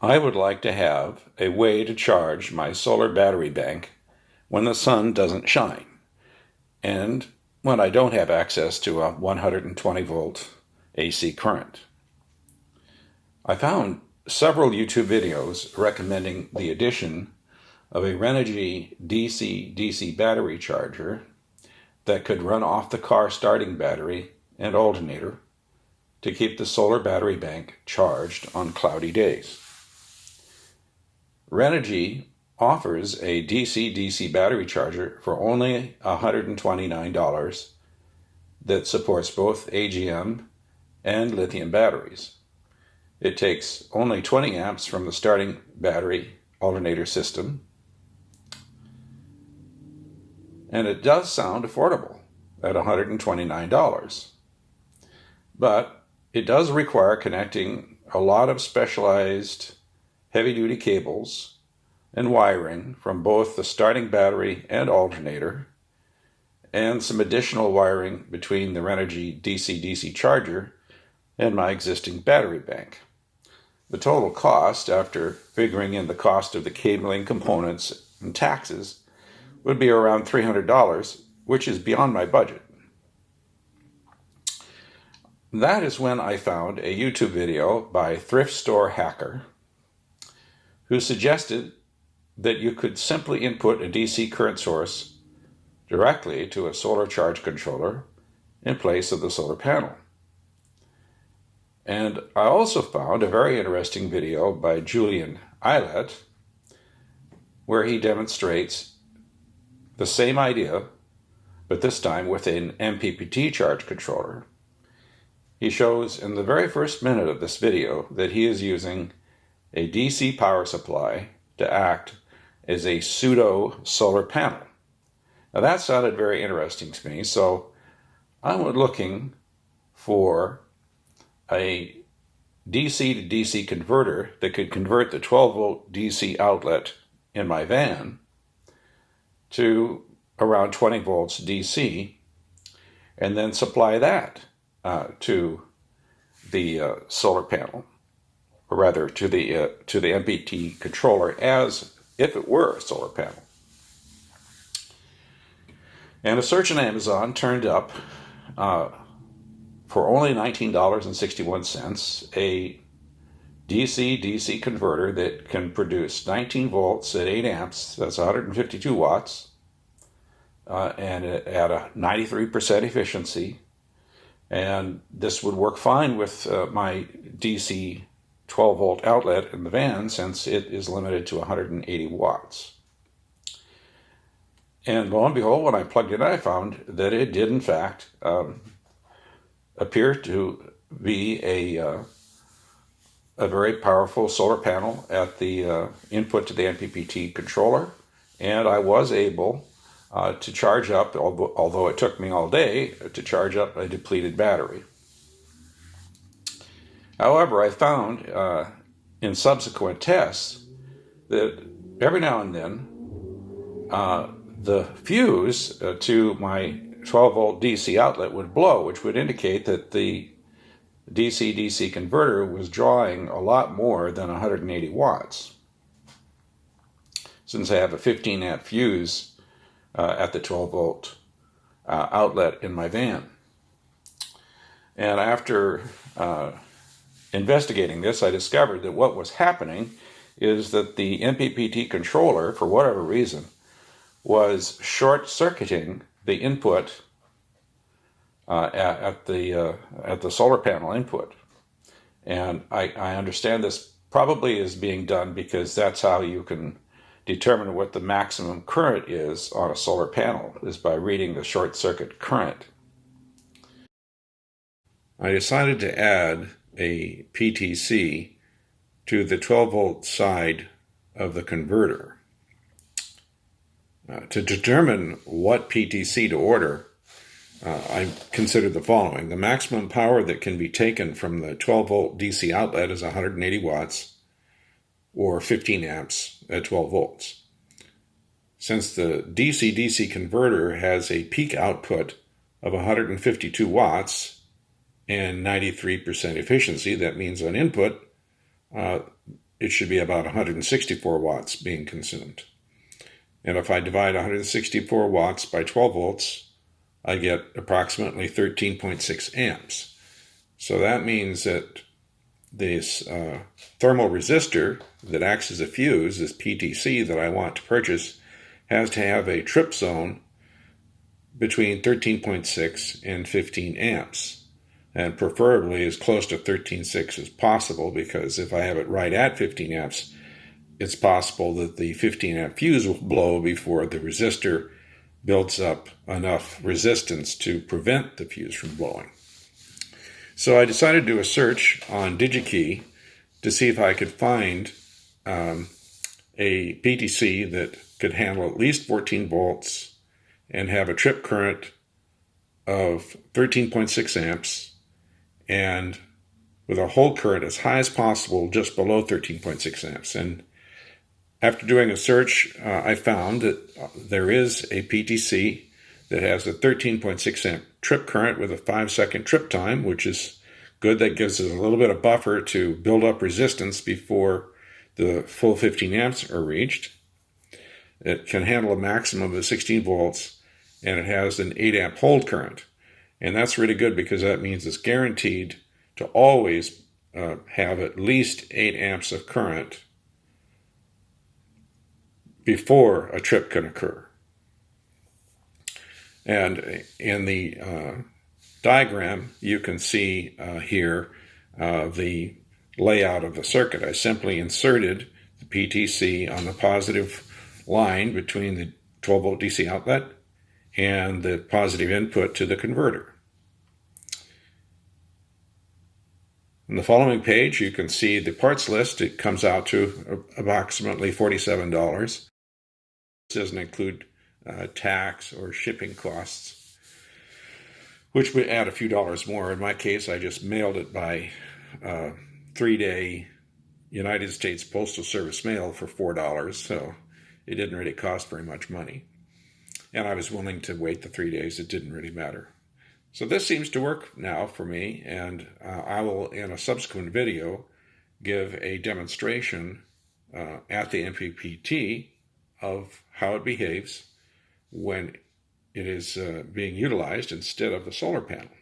I would like to have a way to charge my solar battery bank when the sun doesn't shine and when I don't have access to a 120 volt AC current. I found several YouTube videos recommending the addition of a Renogy DC-DC battery charger that could run off the car starting battery and alternator to keep the solar battery bank charged on cloudy days. Renogy offers a DC-DC battery charger for only $129 that supports both AGM and lithium batteries. It takes only 20 amps from the starting battery alternator system, and it does sound affordable at $129. But it does require connecting a lot of specialized heavy-duty cables and wiring from both the starting battery and alternator, and some additional wiring between the Renogy DC-DC charger and my existing battery bank. The total cost, after figuring in the cost of the cabling, components, and taxes, would be around $300, which is beyond my budget. That is when I found a YouTube video by Thrift Store Hacker, who suggested that you could simply input a DC current source directly to a solar charge controller in place of the solar panel. And I also found a very interesting video by Julian Eilert, where he demonstrates the same idea, but this time with an MPPT charge controller. He shows in the very first minute of this video that he is using a DC power supply to act as a pseudo solar panel. Now that sounded very interesting to me, so I went looking for a DC to DC converter that could convert the 12 volt DC outlet in my van to around 20 volts DC, and then supply that to the solar panel, or rather to the MPPT controller as if it were a solar panel. And a search on Amazon turned up for only $19.61 a DC-DC converter that can produce 19 volts at 8 amps, that's 152 watts, and at a 93% efficiency. And this would work fine with my DC 12 volt outlet in the van, since it is limited to 180 watts. And lo and behold, when I plugged it in, I found that it did in fact appear to be a very powerful solar panel at the input to the MPPT controller, and I was able to charge up, although it took me all day, to charge up a depleted battery. However, I found in subsequent tests that every now and then the fuse to my 12 volt DC outlet would blow, which would indicate that the DC-DC converter was drawing a lot more than 180 watts. Since I have a 15 amp fuse at the 12 volt outlet in my van. And after investigating this, I discovered that what was happening is that the MPPT controller, for whatever reason, was short-circuiting the input at the solar panel input. And I understand this probably is being done because that's how you can determine what the maximum current is on a solar panel, is by reading the short circuit current. I decided to add a PTC to the 12 volt side of the converter. To determine what PTC to order, I considered the following. The maximum power that can be taken from the 12 volt DC outlet is 180 watts, or 15 amps at 12 volts. Since the DC-DC converter has a peak output of 152 watts and 93% efficiency, that means on input, it should be about 164 watts being consumed. And if I divide 164 watts by 12 volts, I get approximately 13.6 amps. So that means that this thermal resistor that acts as a fuse, this PTC that I want to purchase, has to have a trip zone between 13.6 and 15 amps, and preferably as close to 13.6 as possible, because if I have it right at 15 amps, it's possible that the 15 amp fuse will blow before the resistor builds up enough resistance to prevent the fuse from blowing. So I decided to do a search on DigiKey to see if I could find a PTC that could handle at least 14 volts and have a trip current of 13.6 amps and with a hold current as high as possible just below 13.6 amps. And after doing a search, I found that there is a PTC that has a 13.6 amp trip current with a 5-second trip time, which is good. That gives us a little bit of buffer to build up resistance before the full 15 amps are reached. It can handle a maximum of 16 volts, and it has an 8 amp hold current. And that's really good because that means it's guaranteed to always have at least 8 amps of current before a trip can occur. And in the diagram, you can see here the layout of the circuit. I simply inserted the PTC on the positive line between the 12 volt DC outlet and the positive input to the converter. On the following page, you can see the parts list. It comes out to approximately $47. This doesn't include tax or shipping costs, which would add a few dollars more. In my case, I just mailed it by 3-day United States Postal Service mail for $4, so it didn't really cost very much money. And I was willing to wait the 3 days. It didn't really matter. So this seems to work now for me, and I will, in a subsequent video, give a demonstration at the MPPT of how it behaves when it is being utilized instead of the solar panel.